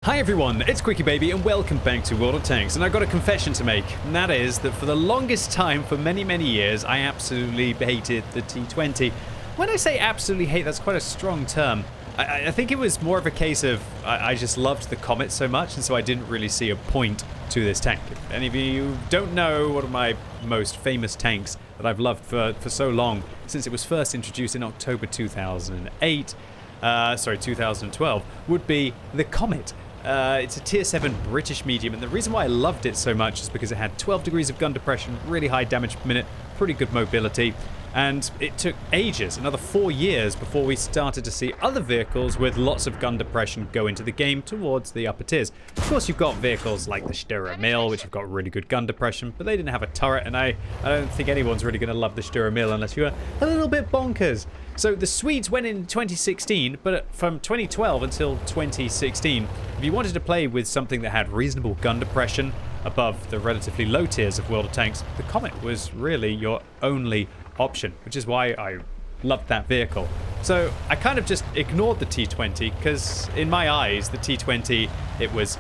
Hi everyone, it's QuickyBaby and welcome back to World of Tanks, and I've got a confession to make, and that is that for the longest time, for many years, I absolutely hated the T20. When I say absolutely hate, that's quite a strong term. I think it was more of a case of I just loved the Comet so much, and so I didn't really see a point to this tank. If any of you don't know, one of my most famous tanks that I've loved for so long, since it was first introduced in October 2012, would be the Comet. It's a tier 7 British medium, and the reason why I loved it so much is because it had 12 degrees of gun depression, really high damage per minute, pretty good mobility, and it took ages, another 4 years, before we started to see other vehicles with lots of gun depression go into the game towards the upper tiers. Of course, you've got vehicles like the Stura Mill, which have got really good gun depression, but they didn't have a turret, and I don't think anyone's really going to love the Stura Mill unless you're a little bit bonkers. So the Swedes went in 2016, but from 2012 until 2016, if you wanted to play with something that had reasonable gun depression above the relatively low tiers of World of Tanks, the Comet was really your only option, which is why I loved that vehicle. So I kind of just ignored the T20 because in my eyes, the T20, it was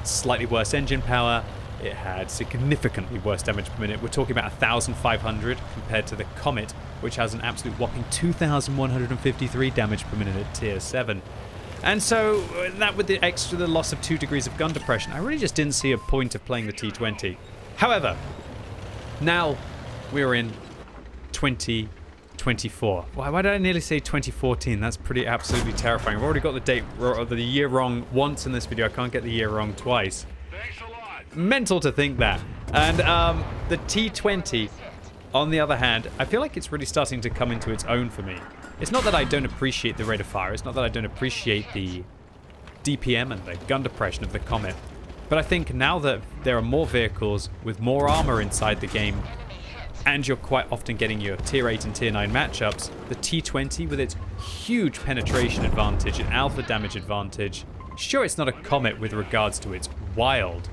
slightly worse engine power. It had significantly worse damage per minute. We're talking about 1,500 compared to the Comet, which has an absolute whopping 2,153 damage per minute at tier 7. And so that with the loss of 2 degrees of gun depression, I really just didn't see a point of playing the T20. However, now we're in 2024. Why did I nearly say 2014? That's pretty absolutely terrifying. I've already got the date or the year wrong once in this video. I can't get the year wrong twice. Mental to think that. And the T20, on the other hand, I feel like it's really starting to come into its own for me. It's not that I don't appreciate the rate of fire. It's not that I don't appreciate the DPM and the gun depression of the Comet. But I think now that there are more vehicles with more armor inside the game, and you're quite often getting your tier 8 and tier 9 matchups, the T20 with its huge penetration advantage and alpha damage advantage, sure, it's not a Comet with regards to its wild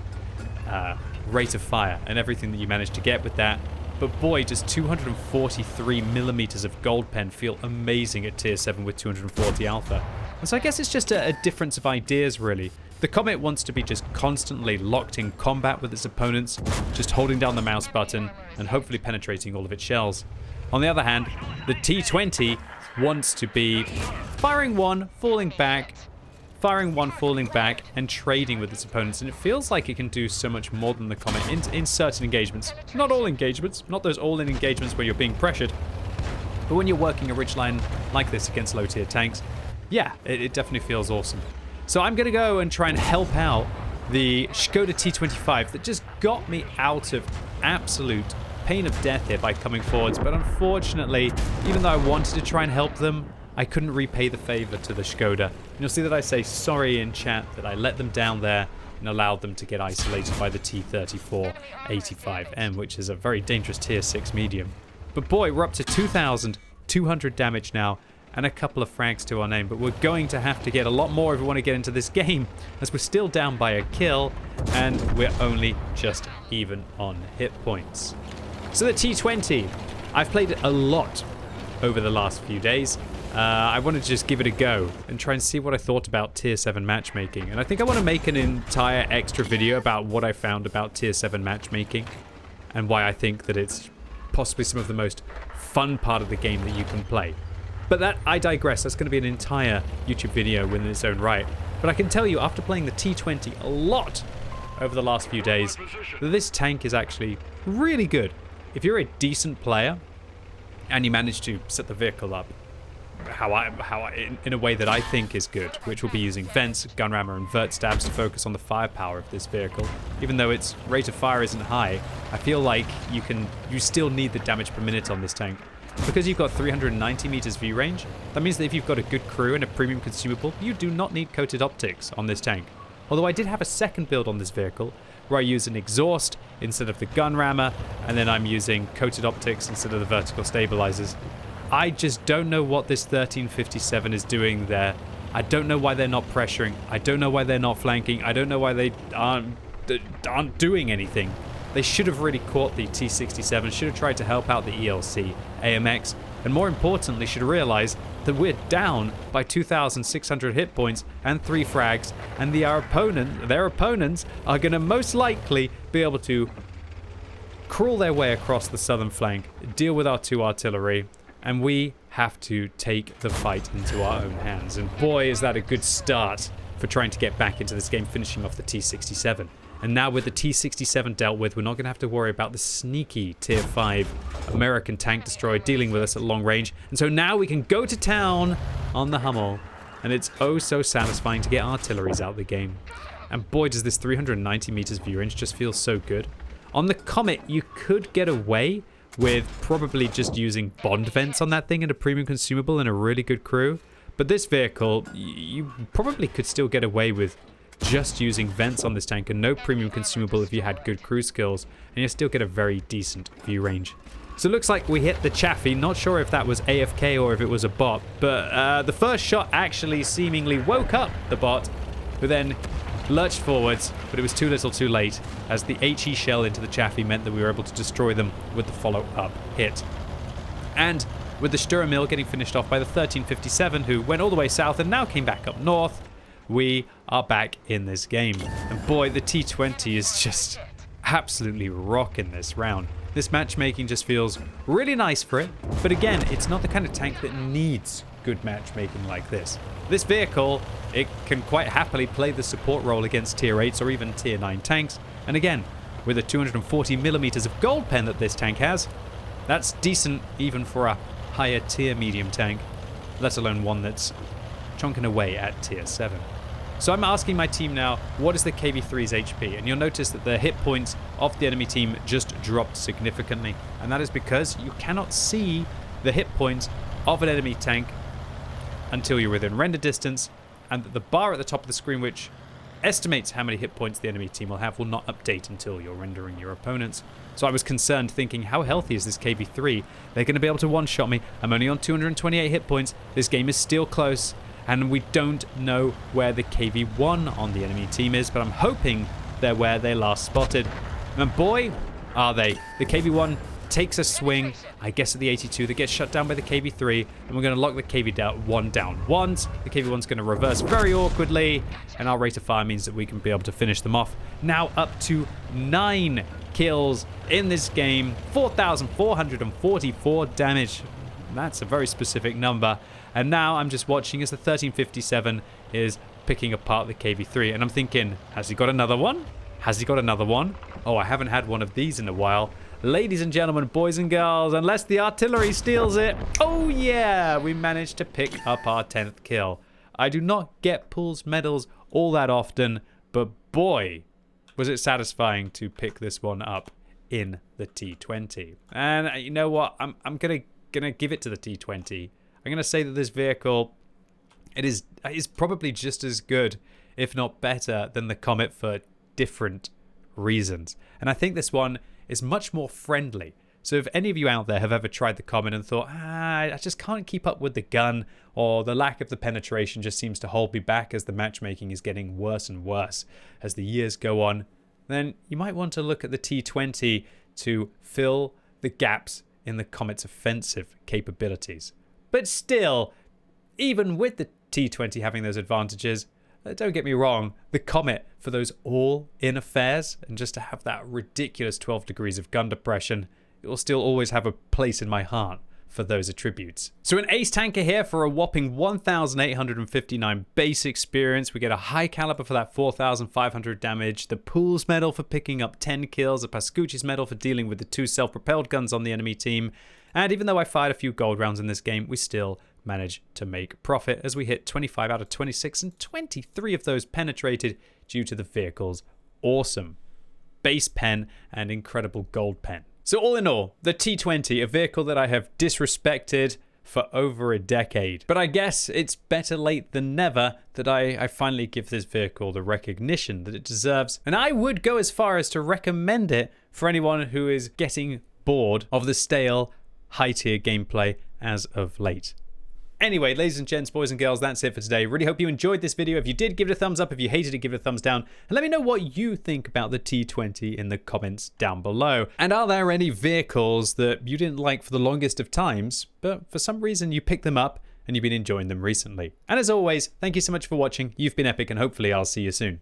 rate of fire and everything that you manage to get with that, but boy, does 243 millimeters of gold pen feel amazing at tier 7 with 240 alpha. And so I guess it's just a difference of ideas, really. The Comet wants to be just constantly locked in combat with its opponents, just holding down the mouse button and hopefully penetrating all of its shells. On the other hand, the T20 wants to be firing one, falling back, and trading with its opponents, and it feels like it can do so much more than the Comet in certain engagements. Not all engagements, not those all-in engagements where you're being pressured, but when you're working a ridgeline like this against low-tier tanks, yeah, it definitely feels awesome. So I'm going to go and try and help out the Skoda T25 that just got me out of absolute pain of death here by coming forwards, but unfortunately, even though I wanted to try and help them, I couldn't repay the favor to the Skoda. And you'll see that I say sorry in chat that I let them down there and allowed them to get isolated by the T34-85M, which is a very dangerous tier 6 medium. But boy, we're up to 2,200 damage now and a couple of frags to our name, but we're going to have to get a lot more if we want to get into this game, as we're still down by a kill and we're only just even on hit points. So the T20, I've played it a lot over the last few days. I wanted to just give it a go and try and see what I thought about tier 7 matchmaking. And I think I want to make an entire extra video about what I found about tier 7 matchmaking and why I think that it's possibly some of the most fun part of the game that you can play. But that, I digress. That's going to be an entire YouTube video in its own right. But I can tell you, after playing the T20 a lot over the last few days, that this tank is actually really good. If you're a decent player and you manage to set the vehicle up in a way that I think is good, which will be using vents, gun rammer, and vert stabs to focus on the firepower of this vehicle. Even though its rate of fire isn't high, I feel like you still need the damage per minute on this tank. Because you've got 390 meters view range, that means that if you've got a good crew and a premium consumable, you do not need coated optics on this tank. Although I did have a second build on this vehicle, where I use an exhaust instead of the gun rammer, and then I'm using coated optics instead of the vertical stabilizers. I just don't know what this 1357 is doing there. I don't know why they're not pressuring. I don't know why they're not flanking. I don't know why they aren't doing anything. They should have really caught the T67, should have tried to help out the ELC, AMX, and more importantly should realize that we're down by 2,600 hit points and 3 frags, and their opponents are going to most likely be able to crawl their way across the southern flank, deal with our 2 artillery, and we have to take the fight into our own hands. And boy, is that a good start for trying to get back into this game, finishing off the T-67. And now with the T-67 dealt with, we're not going to have to worry about the sneaky Tier 5 American tank destroyer dealing with us at long range. And so now we can go to town on the Hummel, and it's oh so satisfying to get artilleries out of the game. And boy, does this 390 meters view range just feel so good. On the Comet, you could get away with probably just using bond vents on that thing and a premium consumable and a really good crew. But this vehicle, you probably could still get away with just using vents on this tank and no premium consumable if you had good crew skills, and you still get a very decent view range. So it looks like we hit the Chaffee. Not sure if that was AFK or if it was a bot, but the first shot actually seemingly woke up the bot, who then lurched forwards, but it was too little too late, as the HE shell into the Chaffee meant that we were able to destroy them with the follow-up hit. And with the Sturmil getting finished off by the 1357, who went all the way south and now came back up north, we are back in this game. And boy, the T20 is just absolutely rocking this round. This matchmaking just feels really nice for it, but again, it's not the kind of tank that needs good matchmaking like this. This vehicle, it can quite happily play the support role against tier 8s or even tier 9 tanks, and again, with the 240 millimeters of gold pen that this tank has, that's decent even for a higher tier medium tank, let alone one that's chonking away at tier 7. So I'm asking my team now, what is the KV-3's HP? And you'll notice that the hit points of the enemy team just dropped significantly. And that is because you cannot see the hit points of an enemy tank until you're within render distance, and that the bar at the top of the screen, which estimates how many hit points the enemy team will have, will not update until you're rendering your opponents. So I was concerned, thinking, how healthy is this KV-3? They're going to be able to one-shot me. I'm only on 228 hit points. This game is still close. And we don't know where the KV-1 on the enemy team is, but I'm hoping they're where they last spotted. And boy, are they. The KV-1 takes a swing, I guess at the 82, that gets shut down by the KV-3, and we're going to lock the KV-1 down once. The KV-1's going to reverse very awkwardly, and our rate of fire means that we can be able to finish them off. Now up to 9 kills in this game, 4,444 damage. That's a very specific number. And now I'm just watching as the 1357 is picking apart the KV-3. And I'm thinking, has he got another one? Has he got another one? Oh, I haven't had one of these in a while. Ladies and gentlemen, boys and girls, unless the artillery steals it. Oh yeah, we managed to pick up our 10th kill. I do not get Pools medals all that often, but boy, was it satisfying to pick this one up in the T20. And you know what? I'm gonna give it to the T20. I'm going to say that this vehicle, it is probably just as good, if not better, than the Comet for different reasons. And I think this one is much more friendly. So if any of you out there have ever tried the Comet and thought, I just can't keep up with the gun, or the lack of the penetration just seems to hold me back as the matchmaking is getting worse and worse as the years go on, then you might want to look at the T20 to fill the gaps in the Comet's offensive capabilities. But still, even with the T20 having those advantages, don't get me wrong, the Comet for those all-in affairs, and just to have that ridiculous 12 degrees of gun depression, it will still always have a place in my heart for those attributes. So an ace tanker here for a whopping 1,859 base experience. We get a high caliber for that 4,500 damage, the Pools medal for picking up 10 kills, a Pascucci's medal for dealing with the 2 self-propelled guns on the enemy team. And even though I fired a few gold rounds in this game, we still managed to make profit as we hit 25 out of 26 and 23 of those penetrated due to the vehicle's awesome base pen and incredible gold pen. So all in all, the T20, a vehicle that I have disrespected for over a decade. But I guess it's better late than never that I finally give this vehicle the recognition that it deserves. And I would go as far as to recommend it for anyone who is getting bored of the stale high-tier gameplay as of late. Anyway, ladies and gents, boys and girls, that's it for today. Really hope you enjoyed this video. If you did, give it a thumbs up. If you hated it, give it a thumbs down. And let me know what you think about the T20 in the comments down below. And are there any vehicles that you didn't like for the longest of times, but for some reason you picked them up and you've been enjoying them recently? And as always, thank you so much for watching. You've been epic, and hopefully I'll see you soon.